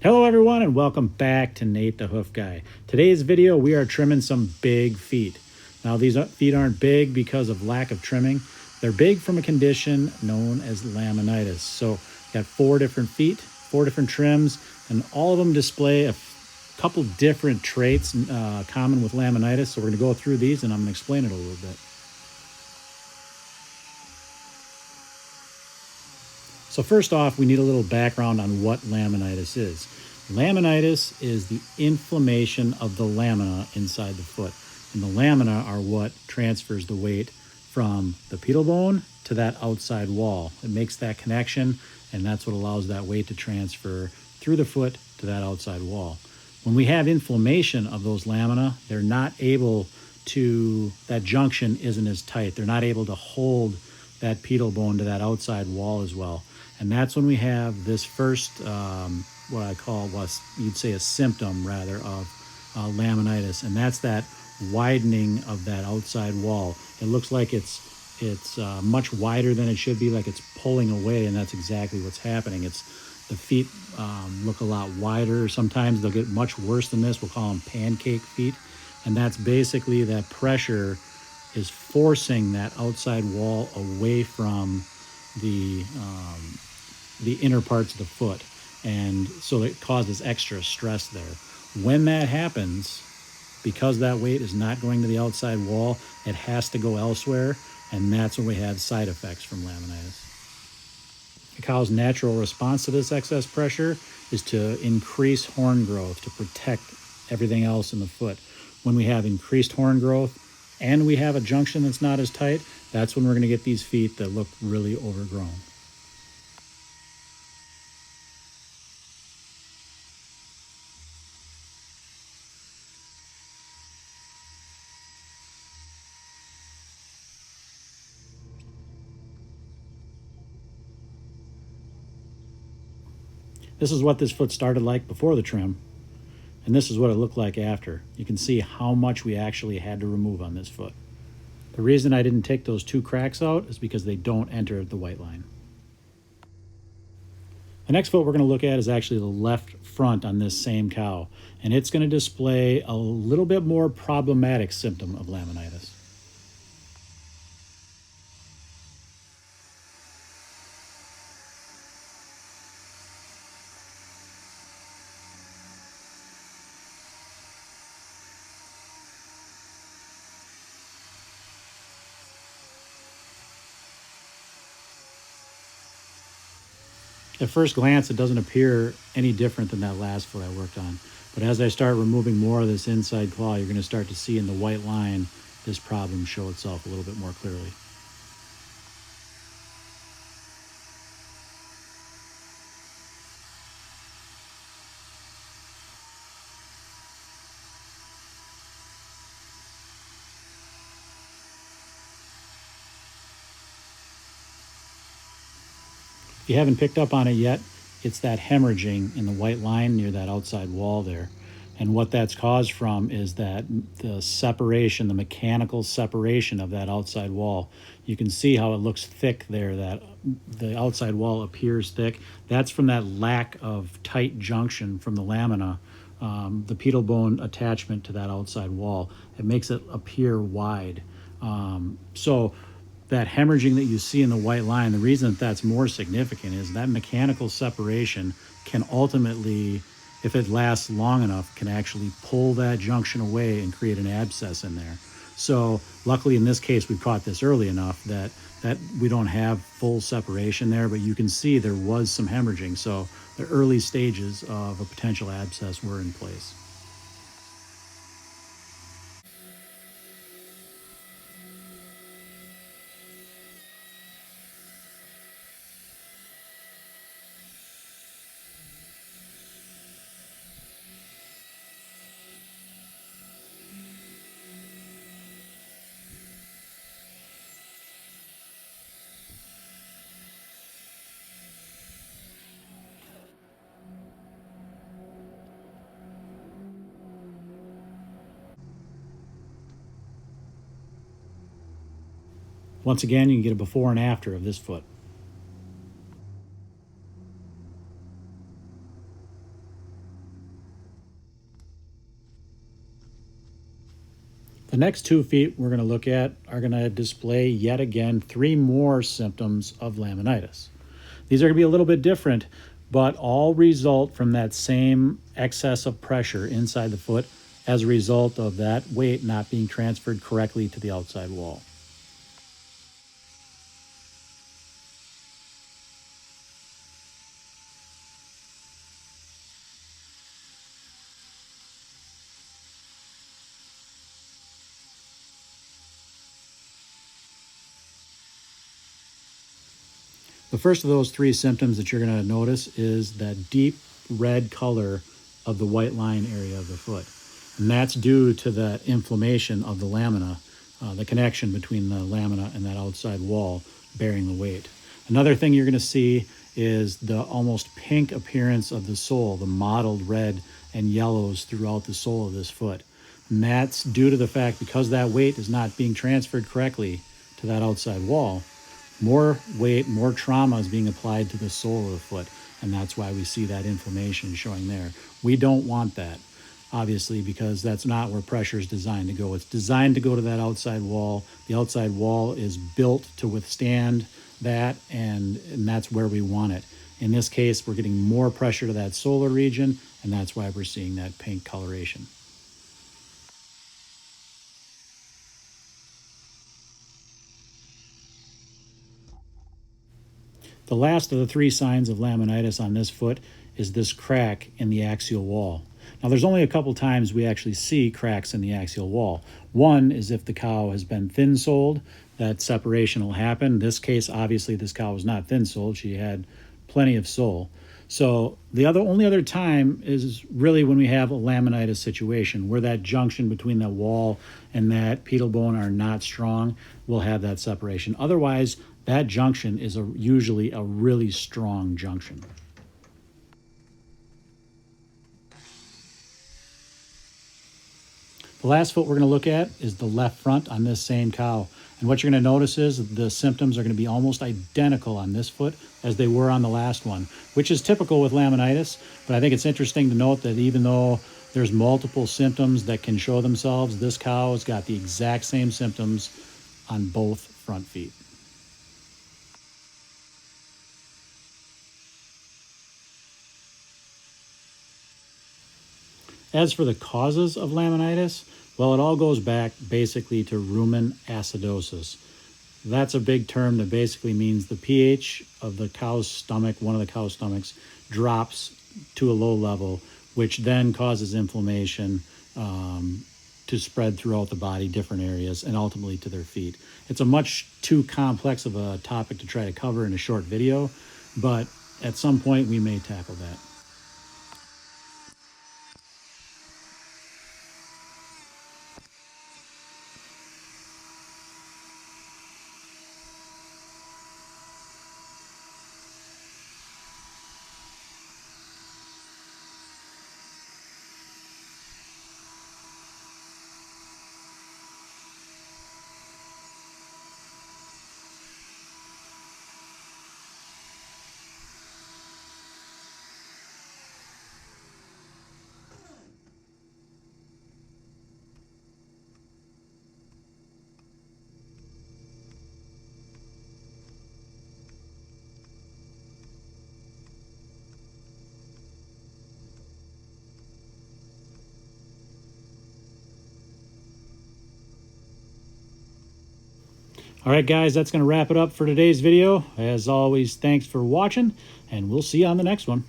Hello everyone and welcome back to Nate the Hoof Guy. Today's video we are trimming some big feet. Now these feet aren't big because of lack of trimming. They're big from a condition known as laminitis. So got 4 different feet, 4 different trims, and all of them display a couple different traits common with laminitis. So we're going to go through these and I'm going to explain it a little bit. So first off, we need a little background on what laminitis is. Laminitis is the inflammation of the lamina inside the foot. And the lamina are what transfers the weight from the pedal bone to that outside wall. It makes that connection, and that's what allows that weight to transfer through the foot to that outside wall. When we have inflammation of those lamina, they're not able to, that junction isn't as tight. They're not able to hold that pedal bone to that outside wall as well. And that's when we have this first, what I call, you'd say a symptom rather, of laminitis. And that's that widening of that outside wall. It looks like it's much wider than it should be, like it's pulling away, and that's exactly what's happening. The feet look a lot wider. Sometimes they'll get much worse than this. We'll call them pancake feet. And that's basically that pressure is forcing that outside wall away from the inner parts of the foot, and so it causes extra stress there. When that happens, because that weight is not going to the outside wall, it has to go elsewhere, and that's when we have side effects from laminitis. The cow's natural response to this excess pressure is to increase horn growth to protect everything else in the foot. When we have increased horn growth and we have a junction that's not as tight, that's when we're going to get these feet that look really overgrown. This is what this foot started like before the trim, and this is what it looked like after. You can see how much we actually had to remove on this foot. The reason I didn't take those 2 cracks out is because they don't enter the white line. The next foot we're going to look at is actually the left front on this same cow, and it's going to display a little bit more problematic symptom of laminitis. At first glance, it doesn't appear any different than that last foot I worked on. But as I start removing more of this inside claw, you're going to start to see in the white line this problem show itself a little bit more clearly. If you haven't picked up on it yet, it's that hemorrhaging in the white line near that outside wall there. And what that's caused from is that the separation, the mechanical separation of that outside wall. You can see how it looks thick there, that the outside wall appears thick. That's from that lack of tight junction from the lamina, the pedal bone attachment to that outside wall. It makes it appear wide. So that hemorrhaging that you see in the white line, the reason that that's more significant is that mechanical separation can ultimately, if it lasts long enough, can actually pull that junction away and create an abscess in there. So luckily in this case, we caught this early enough that we don't have full separation there, but you can see there was some hemorrhaging. So the early stages of a potential abscess were in place. Once again, you can get a before and after of this foot. The next 2 feet we're going to look at are going to display yet again 3 more symptoms of laminitis. These are going to be a little bit different, but all result from that same excess of pressure inside the foot as a result of that weight not being transferred correctly to the outside wall. The first of those 3 symptoms that you're going to notice is that deep red color of the white line area of the foot. And that's due to the inflammation of the lamina, the connection between the lamina and that outside wall bearing the weight. Another thing you're going to see is the almost pink appearance of the sole, the mottled red and yellows throughout the sole of this foot. And that's due to the fact because that weight is not being transferred correctly to that outside wall, more weight, more trauma is being applied to the sole of the foot, and that's why we see that inflammation showing there. We don't want that, obviously, because that's not where pressure is designed to go. It's designed to go to that outside wall. The outside wall is built to withstand that, and that's where we want it. In this case, we're getting more pressure to that solar region, and that's why we're seeing that pink coloration. The last of the 3 signs of laminitis on this foot is this crack in the axial wall. Now, there's only a couple times we actually see cracks in the axial wall. One is if the cow has been thin-soled, that separation will happen. In this case, obviously, this cow was not thin-soled. She had plenty of sole. So the only other time is really when we have a laminitis situation where that junction between the wall and that pedal bone are not strong. We'll have that separation. Otherwise, that junction is usually a really strong junction. The last foot we're going to look at is the left front on this same cow. And what you're going to notice is the symptoms are going to be almost identical on this foot as they were on the last one, which is typical with laminitis. But I think it's interesting to note that even though there's multiple symptoms that can show themselves, this cow has got the exact same symptoms on both front feet. As for the causes of laminitis, well, it all goes back basically to rumen acidosis. That's a big term that basically means the pH of the cow's stomach, one of the cow's stomachs, drops to a low level, which then causes inflammation to spread throughout the body, different areas, and ultimately to their feet. It's a much too complex of a topic to try to cover in a short video, but at some point we may tackle that. All right, guys, that's going to wrap it up for today's video. As always, thanks for watching, and we'll see you on the next one.